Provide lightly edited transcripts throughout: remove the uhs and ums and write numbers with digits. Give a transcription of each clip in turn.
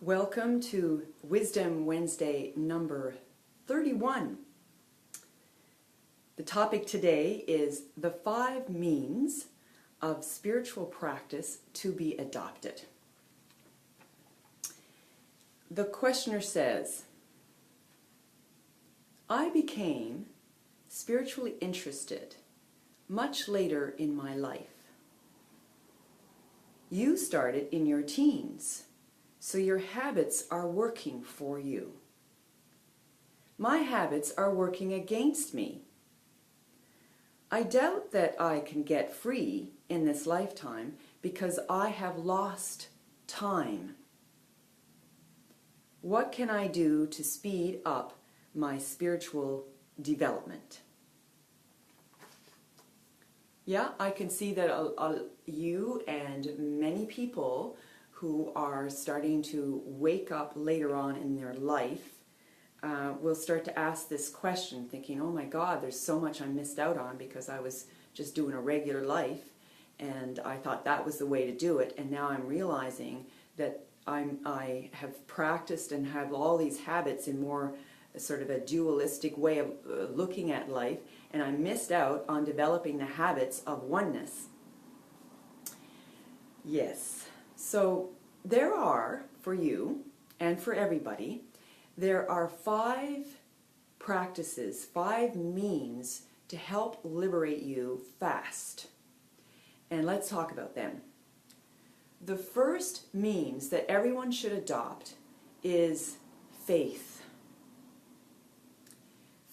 Welcome to Wisdom Wednesday number 31. The topic today is the 5 means of spiritual practice to be adopted. The questioner says, I became spiritually interested much later in my life. You started in your teens. So your habits are working for you. My habits are working against me. I doubt that I can get free in this lifetime because I have lost time. What can I do to speed up my spiritual development? Yeah, I can see that you and many people who are starting to wake up later on in their life will start to ask this question, thinking, oh my God, there's so much I missed out on because I was just doing a regular life and I thought that was the way to do it, and now I'm realizing that I have practiced and have all these habits in more sort of a dualistic way of looking at life, and I missed out on developing the habits of oneness. Yes. So there are, for you and for everybody, there are 5 practices, 5 means to help liberate you fast. And let's talk about them. The first means that everyone should adopt is faith.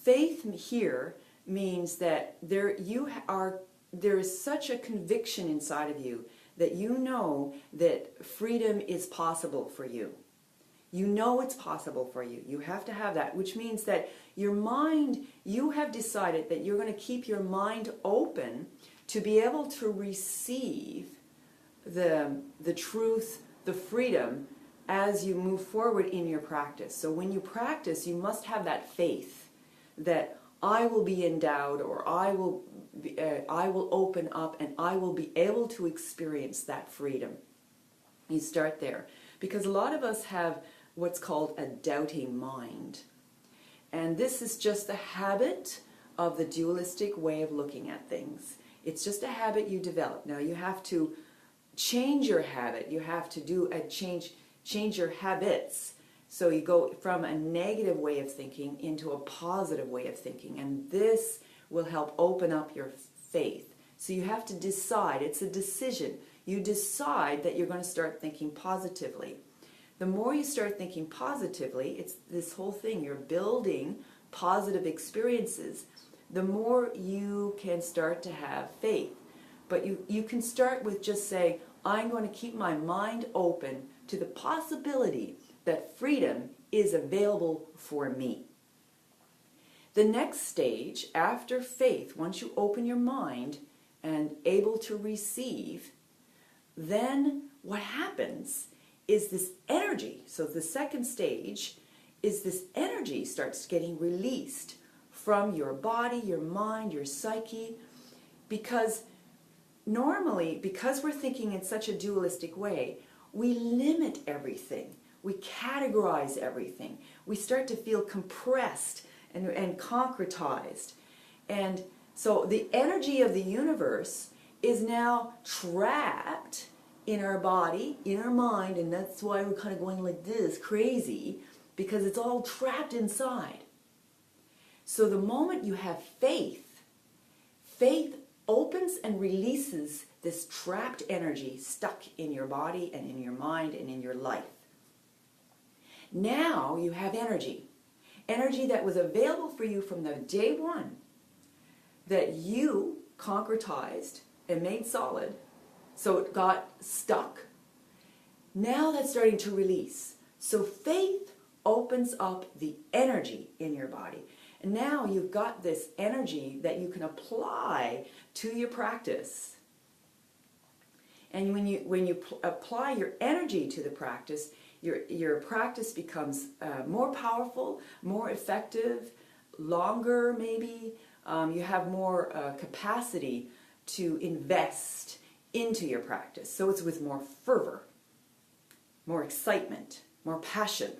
Faith here means that there is such a conviction inside of you that you know that freedom is possible for you. You know it's possible for you. You have to have that, which means that your mind, you have decided that you're going to keep your mind open to be able to receive the truth, the freedom, as you move forward in your practice. So when you practice, you must have that faith that I will be endowed, or I will open up and I will be able to experience that freedom. You start there. Because a lot of us have what's called a doubting mind. And this is just a habit of the dualistic way of looking at things. It's just a habit you develop. Now you have to change your habit. You have to do a change your habits. So you go from a negative way of thinking into a positive way of thinking, and this will help open up your faith. So you have to decide. It's a decision. You decide that you're going to start thinking positively. The more you start thinking positively, it's this whole thing. You're building positive experiences. The more you can start to have faith. But you can start with just saying, I'm going to keep my mind open to the possibility that freedom is available for me. The next stage after faith, once you open your mind and able to receive, then what happens is this energy. So the second stage is this energy starts getting released from your body, your mind, your psyche, because normally, because we're thinking in such a dualistic way, we limit everything. We categorize everything. We start to feel compressed and concretized. And so the energy of the universe is now trapped in our body, in our mind, and that's why we're kind of going like this, crazy, because it's all trapped inside. So the moment you have faith, faith opens and releases this trapped energy stuck in your body and in your mind and in your life. Now you have energy. Energy that was available for you from the day one, that you concretized and made solid, so it got stuck. Now that's starting to release. So faith opens up the energy in your body. And now you've got this energy that you can apply to your practice. And when you apply your energy to the practice, your practice becomes more powerful, more effective, longer maybe. You have more capacity to invest into your practice. So it's with more fervor, more excitement. more passion.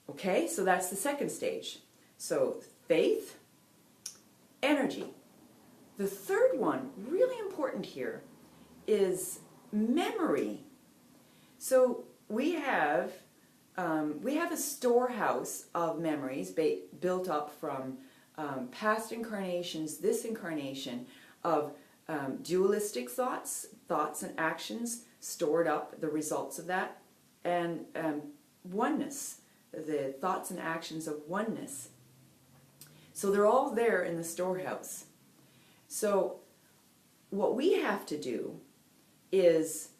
Okay, so that's the second stage. So faith, energy. The third one, really important here, is memory. So we have a storehouse of memories built up from past incarnations, this incarnation, of dualistic thoughts and actions stored up, the results of that, and oneness, the thoughts and actions of oneness. So they're all there in the storehouse. So what we have to do is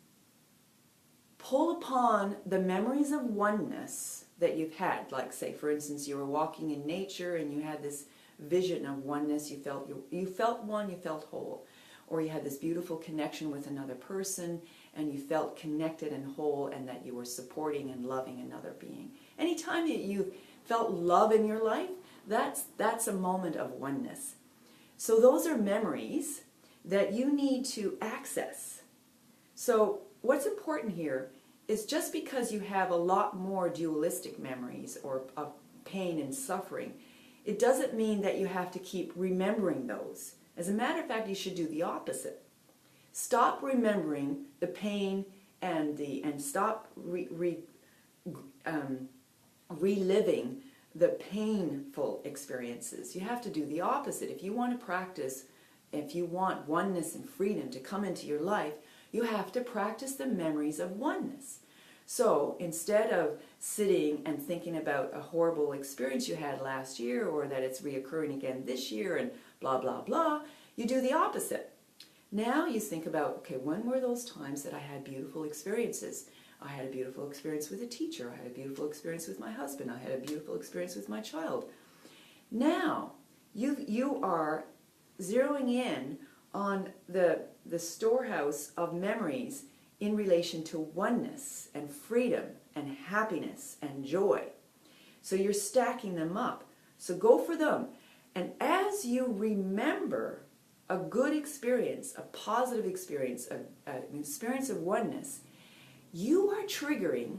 pull upon the memories of oneness that you've had. Like, say, for instance, you were walking in nature and you had this vision of oneness. You felt one, you felt whole. Or you had this beautiful connection with another person and you felt connected and whole, and that you were supporting and loving another being. Anytime that you felt love in your life, that's a moment of oneness. So those are memories that you need to access. So what's important here is, just because you have a lot more dualistic memories or of pain and suffering, it doesn't mean that you have to keep remembering those. As a matter of fact, you should do the opposite. Stop remembering the pain and stop reliving the painful experiences. You have to do the opposite. If you want to practice, if you want oneness and freedom to come into your life, you have to practice the memories of oneness. So instead of sitting and thinking about a horrible experience you had last year, or that it's reoccurring again this year and blah, blah, blah, you do the opposite. Now you think about, okay, when were those times that I had beautiful experiences? I had a beautiful experience with a teacher. I had a beautiful experience with my husband. I had a beautiful experience with my child. Now you are zeroing in on the storehouse of memories in relation to oneness and freedom and happiness and joy. So you're stacking them up. So go for them. And as you remember a good experience, a positive experience, an experience of oneness, you are triggering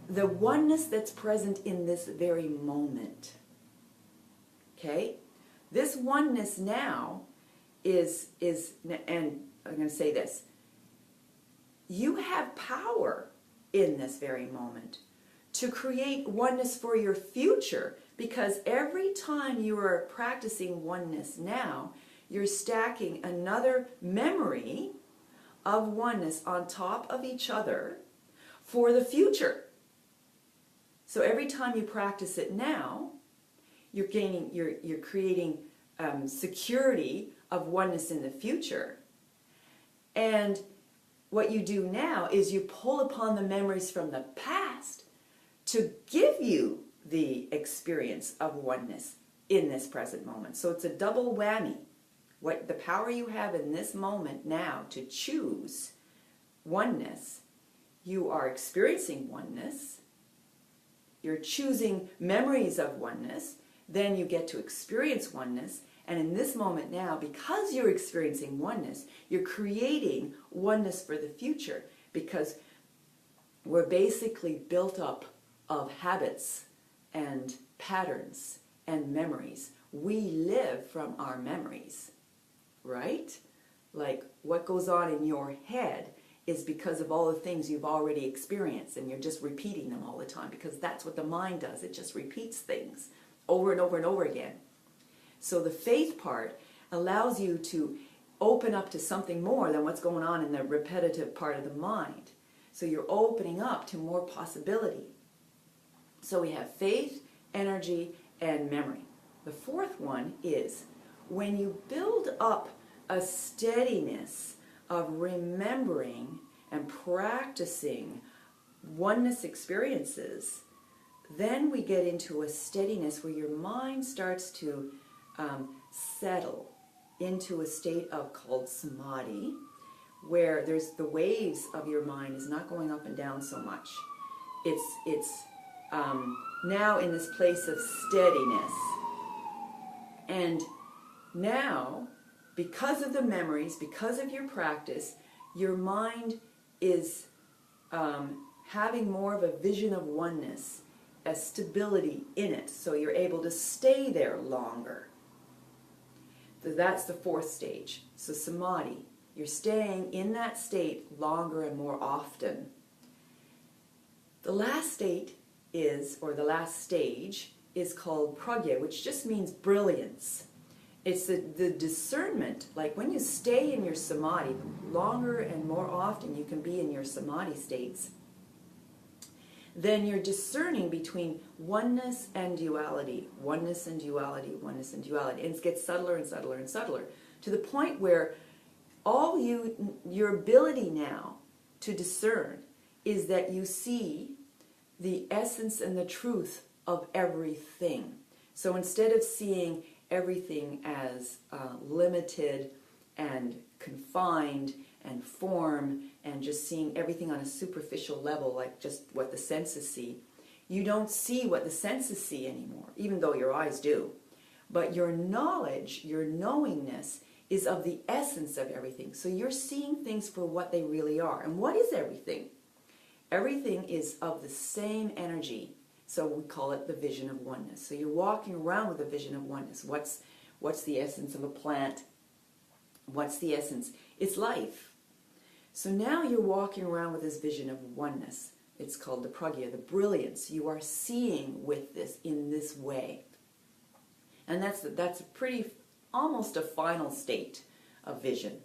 the oneness that's present in this very moment. Okay? This oneness now is, and I'm going to say this, you have power in this very moment to create oneness for your future, because every time you are practicing oneness now, you're stacking another memory of oneness on top of each other for the future. So every time you practice it now, you're creating security of oneness in the future. And what you do now is you pull upon the memories from the past to give you the experience of oneness in this present moment. So it's a double whammy. What the power you have in this moment now to choose oneness, you are experiencing oneness, you're choosing memories of oneness, then you get to experience oneness, and in this moment now, because you're experiencing oneness, you're creating oneness for the future, because we're basically built up of habits and patterns and memories. We live from our memories. Right? Like, what goes on in your head is because of all the things you've already experienced, and you're just repeating them all the time, because that's what the mind does. It just repeats things over and over and over again. So the faith part allows you to open up to something more than what's going on in the repetitive part of the mind. So you're opening up to more possibility. So we have faith, energy, and memory. The fourth one is, when you build up a steadiness of remembering and practicing oneness experiences, then we get into a steadiness where your mind starts to settle into a state of called samadhi, where there's the waves of your mind is not going up and down so much. It's now in this place of steadiness. And now, because of the memories, because of your practice, your mind is having more of a vision of oneness, a stability in it, so you're able to stay there longer. So that's the fourth stage. So samadhi, you're staying in that state longer and more often. The last state is, or the last stage, is called pragya, which just means brilliance. It's the discernment, like when you stay in your samadhi, longer and more often you can be in your samadhi states, then you're discerning between oneness and duality, oneness and duality, oneness and duality. And it gets subtler and subtler and subtler, to the point where your ability now to discern is that you see the essence and the truth of everything. So instead of seeing everything as limited and confined and form and just seeing everything on a superficial level, like just what the senses see, you don't see what the senses see anymore, even though your eyes do. But your knowledge, your knowingness is of the essence of everything. So you're seeing things for what they really are. And what is everything? Everything is of the same energy. So we call it the vision of oneness. So you're walking around with a vision of oneness. What's the essence of a plant? What's the essence? It's life. So now you're walking around with this vision of oneness. It's called the pragya, the brilliance. You are seeing with this in this way. And that's a pretty, almost a final state of vision.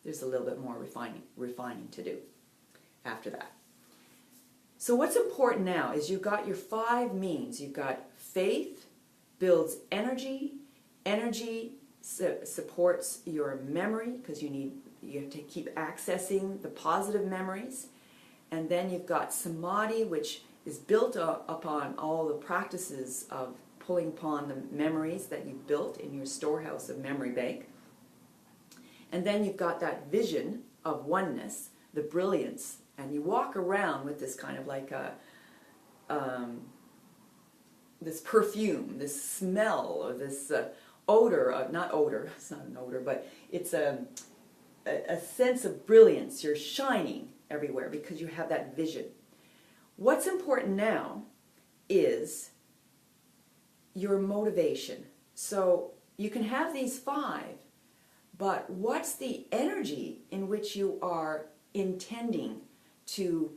There's a little bit more refining to do after that. So what's important now is you've got your 5 means. You've got faith, builds energy. Energy supports your memory, because you have to keep accessing the positive memories. And then you've got samadhi, which is built upon all the practices of pulling upon the memories that you've built in your storehouse of memory bank. And then you've got that vision of oneness, the brilliance. And you walk around with this kind of like this perfume, this smell, or this odor, not odor, it's not an odor, but it's a sense of brilliance. You're shining everywhere because you have that vision. What's important now is your motivation. So you can have these 5, but what's the energy in which you are intending to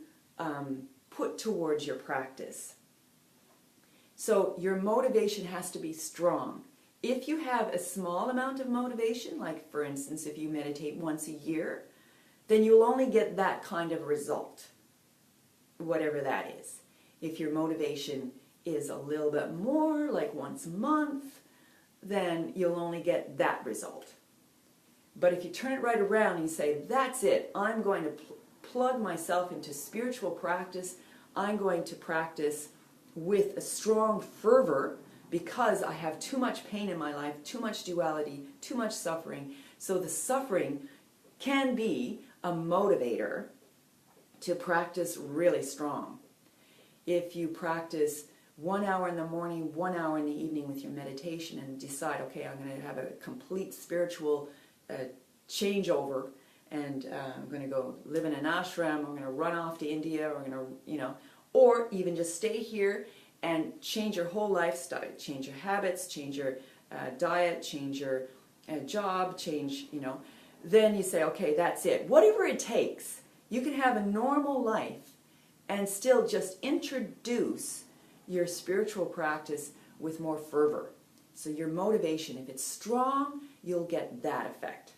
put towards your practice? So your motivation has to be strong. If you have a small amount of motivation, like for instance if you meditate once a year, then you'll only get that kind of result, whatever that is. If your motivation is a little bit more, like once a month, then you'll only get that result. But if you turn it right around and you say, that's it, I'm going to plug myself into spiritual practice, I'm going to practice with a strong fervor because I have too much pain in my life, too much duality, too much suffering. So the suffering can be a motivator to practice really strong. If you practice 1 hour in the morning, 1 hour in the evening with your meditation and decide, okay, I'm going to have a complete spiritual changeover, and I'm going to go live in an ashram, I'm going to run off to India, or I'm going to, or even just stay here and change your whole lifestyle, change your habits, change your diet, change your job, change, then you say, okay, that's it. Whatever it takes, you can have a normal life and still just introduce your spiritual practice with more fervor. So your motivation, if it's strong, you'll get that effect.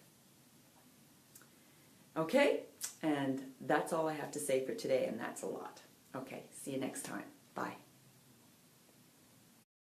Okay, and that's all I have to say for today, and that's a lot. Okay, see you next time. Bye.